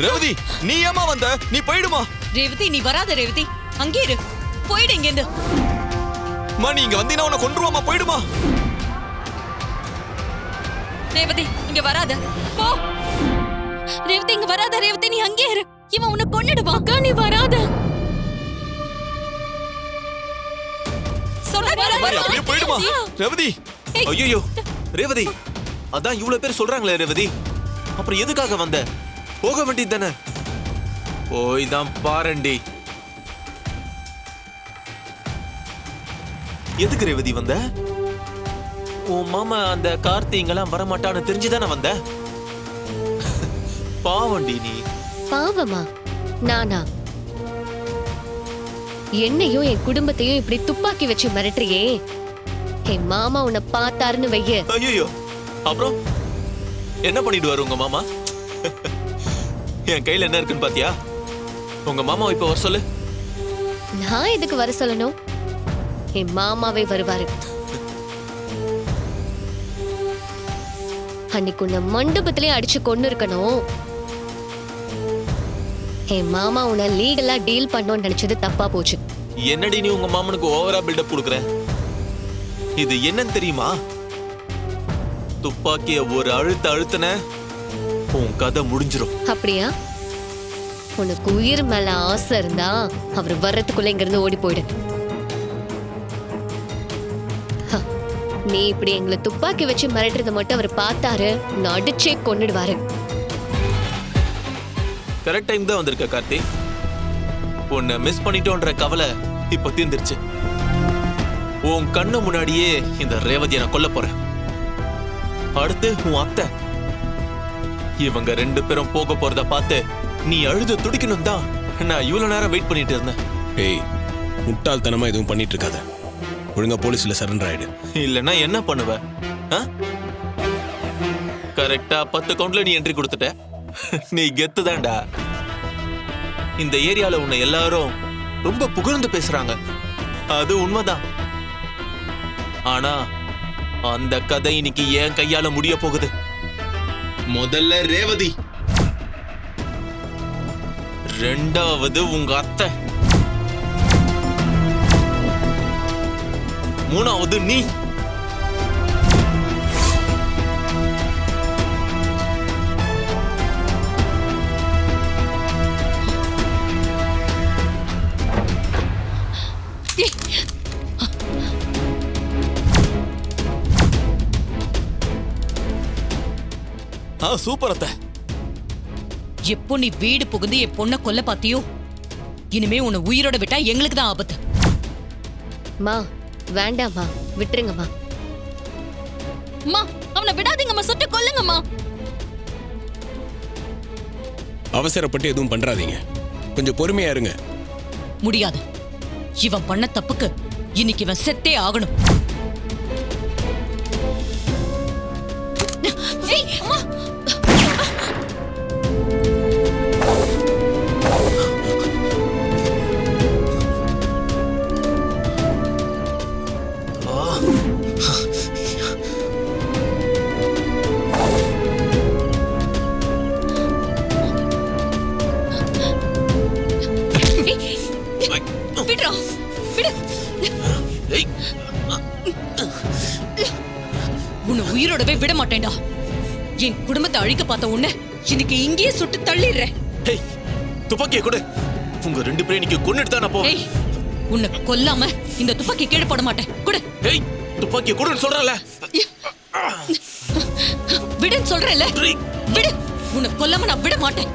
ரேவதி நீ ஏமா வந்த? நீ போயிடுமா. ரேவதி நீ வராத. ரேவதி அங்கே இரு. போயிடு இங்க இருந்து. மா நீ இங்க வந்தீனா உன்னை கொன்றுவாமா. போயிடுமா. ரேவதி இங்க வராத. போ. ரேவதி இங்க வராத. ரேவதி நீ அங்கே இரு. இவன் உன்னை கொன்னுடுவான். அக்கா நீ வராத. அப்படியே போயிடுமா. ரேவதி ஐயோ ரேவதி, அதான் இவ்வளவு பேர் சொல்றாங்களே ரேவதி, அப்புறம் எதுக்காக வந்த? போக வேண்டியது தானே. போய் தான் பாரண்டி. எதுக்கு ரேவதி வந்த? உன் மாமா அந்த கார்த்திங்கெல்லாம் வரமாட்டான்னு தெரிஞ்சுதானே வந்த? பாவண்டி நீ. பாவமா? நானா? என்னையும் என் குடும்பத்தையும் இப்படி துப்பாக்கி வச்சு மிரட்டுறியே. என் மாமா உன்னை பார்த்தாருன்னு வைய. ஐயோ அப்புறம் என்ன பண்ணிடுவாரு உங்க மாமா? என் கையில என்ன இருக்குன்னு பாத்தியா? உங்க மாமா இப்ப வர சொல்லு. நான் எதுக்கு வர சொல்லணும்? என் மாமாவே வருவாரு. அன்னைக்கு உன்னை மண்டபத்திலே அடிச்சு கொண்டு இருக்கணும். என் மாமா உன்னை லீகலா டீல் பண்ணோன்னு நினைச்சது தப்பா போச்சு. என்னடி நீ உங்க மாமனுக்கு ஓவரா பில்டப் கொடுக்குற? இது என்னன்னு தெரியுமா? துப்பாக்கிய ஒரு அழுத்தன உன் கதை முடிஞ்சிரும். அப்படியா? உனக்கு உயிர் மேல ஆசை இருந்தா அவர் வர்றதுக்குள்ள இங்க இருந்து ஓடி போயிடு. நீ இப்படி எங்களை துப்பாக்கி வச்சு மிரட்டுறத மட்டும் அவர் பார்த்தாரு, நான் அடிச்சே கொன்னுடுவாரு. கரெக்ட் டைம் தான் வந்திருக்க கார்த்தி. உன்னை மிஸ் பண்ணிட்டோன்ற கவலை இப்ப தீர்ந்துருச்சு. உன் கண்ணு முன்னாடியே இந்த ரேவதியை நான் கொல்ல போறேன். அடுத்து உன் அத்தை. இவங்க 2 பேரும் போக போறத பார்த்து நீ அழுது துடிக்கணும் தான் நான் இவ்வளவு நேரம் வெயிட் பண்ணிட்டு இருந்தேன். ஏய், முட்டாள்தனமா எதுவும் பண்ணிட்டு இருக்காத. ஒழுங்கா போலீஸ்ல சரண்டர் ஆயிடு. இல்லன்னா என்ன பண்ணுவ? கரெக்டா 10 கவுண்ட்ல நீ என்ட்ரி கொடுத்துட்ட. நீ கெத்துதான்டா. இந்த ஏரியால உன்னை எல்லாரும் ரொம்ப புகழ்ந்து பேசுறாங்க. அது உண்மைதான். ஆனா அந்த கதை இன்னைக்கு என் கையால முடிய போகுது. முதல்ல ரேவதி, ரெண்டாவது உங்க அத்தை, மூணாவது நீ. சூப்பர் அத்தை. எப்போ நீ வீடு புகுந்து என் பொண்ணை கொல்ல பாத்தியோ, இனிமே உன்னை உயிரோட விட்டா எங்களுக்கு தான் ஆபத்து. மா வேண்டாம்மா, விட்டுருங்கம்மா. அம்மா அவனை விடாதீங்கம்மா, சுட்டு கொல்லுங்கம்மா. அவசரப்பட்டு எதுவும் பண்றாதீங்க. கொஞ்சம் பொறுமையா இருங்க. முடியாது. இவன் பண்ண தப்புக்கு இன்னைக்கு இவன் செத்தே ஆகணும். ஏய், அம்மா. உன்னை உயிரோடவே விட மாட்டேன்டா. என் குடும்பத்தை அழிக்க பார்த்த உன்னை இன்னைக்கு இங்கேயே சுட்டு தள்ளிடுறேன். துப்பாக்கிய கொடு. உங்க 2 பேரும் இன்னைக்கு கொன்னுட்டு தான் நான் போவேன். உன்னை கொல்லாம இந்த துப்பாக்கி கீழே போட மாட்டேன். கொடு. துப்பாக்கிய கொடுன்னு சொல்றல. விடுன்னு சொல்றேன்ல. விடு. உன்னை கொல்லாம நான் விட மாட்டேன்.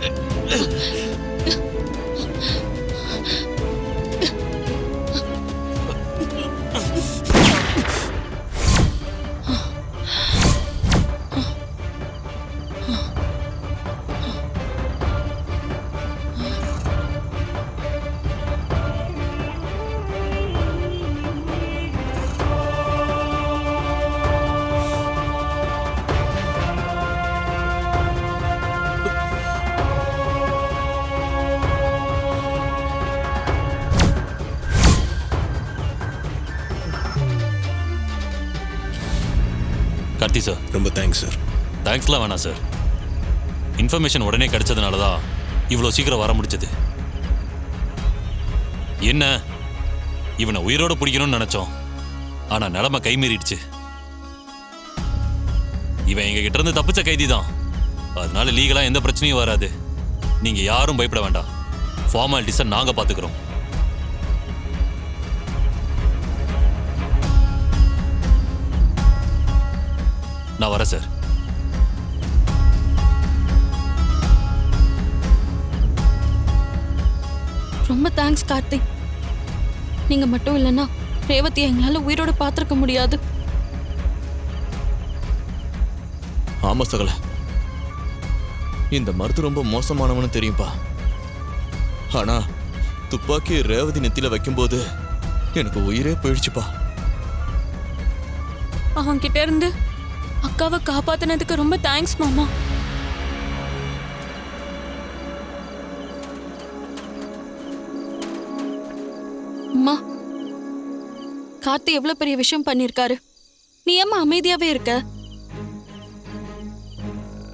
கார்த்தி சார், ரொம்ப தேங்க்ஸ் சார். தேங்க்ஸ்லாம் வேணாம் சார். இன்ஃபர்மேஷன் உடனே கிடைச்சதுனால தான் இவ்வளோ சீக்கிரம் வர முடிஞ்சது. என்ன, இவனை உயிரோட பிடிக்கணும்னு நினைச்சோம். ஆனா நிலைமை கைமீறிடுச்சு. இவன் எங்க கிட்ட இருந்து தப்பிச்ச கைதி தான். அதனால லீகலா எந்த பிரச்சனையும் வராது. நீங்க யாரும் பயப்பட வேண்டாம். ஃபார்மாலிட்டிஸை நாங்க பாத்துக்கிறோம். நான் வரேன் சார். ரொம்ப தேங்க்ஸ் கார்த்திக். நீங்க மட்டும் இல்லைன்னா ரேவதி எங்களால உயிரோட பார்த்திருக்க முடியாது. ஆமா சகல, இந்த மருத்து ரொம்ப மோசமானவனு தெரியும்பா. ஆனா துப்பாக்கி ரேவதி நெத்தியில வைக்கும்போது எனக்கு உயிரே போயிடுச்சுப்பா. அவன் கிட்ட இருந்து அக்காவை காப்பாத்தினதுக்கு ரொம்ப தேங்க்ஸ் மாமா. அம்மா, கார்த்தி எவ்வளவு பெரிய விஷயம் பண்ணிருக்காரு. நீ ஏம்மா அமைதியாவே இருக்க?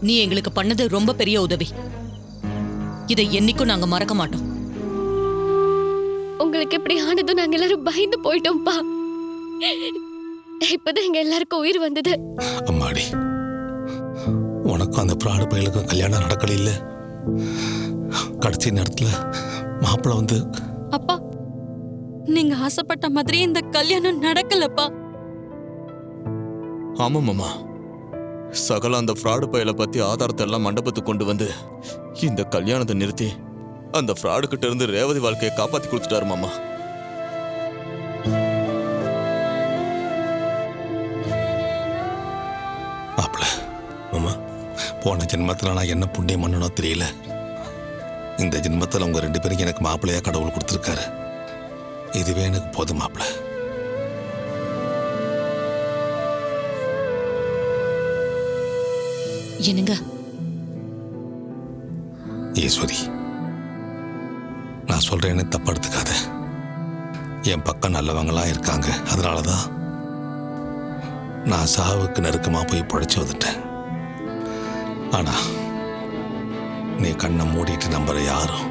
நீ எங்களுக்கு பண்ணது ரொம்ப பெரிய உதவி. இதை என்னைக்கும் நாங்க மறக்க மாட்டோம். உங்களுக்கு இப்படி ஆனதும் நாங்க எல்லாரும் பயந்து போயிட்டோம்ப்பா. இப்பதான் எங்க எல்லாருக்கும் உயிர் வந்தது. அம்மாடி, உனக்கும் அந்த பிராடு பையலுக்கும் கல்யாணம் நடக்கல இல்ல? கடைசி நேரத்துல மாப்பிள்ள வந்து அப்பா, நீங்க ஆசைப்பட்ட மாதிரி இந்த கல்யாணம் நடக்கலப்பா. ஆமா மாமா, சகல அந்த ஃப்ராடு பயலை பத்தி ஆதாரத்தை எல்லாம் மண்டபத்துக்கு கொண்டு வந்து இந்த கல்யாணத்தை நிறுத்தி அந்த ஃப்ராடு கிட்ட இருந்து ரேவதி வாழ்க்கையை காப்பாத்தி கொடுத்துட்டாரு மாமா. மாப்பிள்ள, மாமா, போன ஜென்மத்தில் நான் என்ன புண்ணியம் பண்ணனோ தெரியல. இந்த ஜென்மத்தில் உங்க 2 பேரும் எனக்கு மாப்பிள்ளையா கடவுள் கொடுத்துருக்காரு. இதுவே எனக்கு போதும் மாப்பிள்ள. என்னங்க ஈஸ்வரி, நான் சொல்றேன்னு தப்பா எடுத்துக்காத. என் பக்கம் நல்லவங்களா இருக்காங்க. அதனாலதான் நான் சாவுக்கு நெருக்கமா போய் பிழைச்சு வந்துட்டேன். ஆனா நீ கண்ணை மூடிட்டு நம்புற யாரும்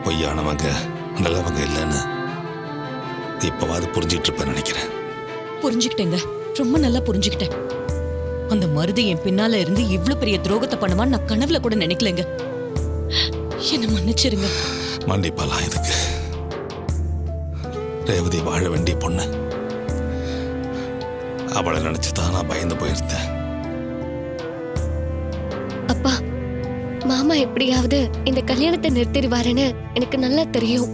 பொய்யானவங்க நல்லவங்க இல்லைன்னு இப்பவாது புரிஞ்சிட்டு இருப்பேன் நினைக்கிறேன். புரிஞ்சுக்கிட்டேங்க, ரொம்ப நல்லா புரிஞ்சுக்கிட்டேன். அந்த மருது என் பின்னால இருந்து இவ்ளோ பெரிய துரோகத்தை பண்ணுவான்னு நான் கனவுல கூட நினைக்கலங்க. என்ன மன்னிச்சிருங்க. மன்னிப்பெல்லாம் இதுக்கு. ரேவதி வாழ வேண்டிய பொண்ணு. அவளை நினைச்சுதான் நான் பயந்து போயிருந்தேன். அப்பா, மாமா எப்படியாவது இந்த கல்யாணத்தை நிறுத்திடுவாருன்னு எனக்கு நல்லா தெரியும்.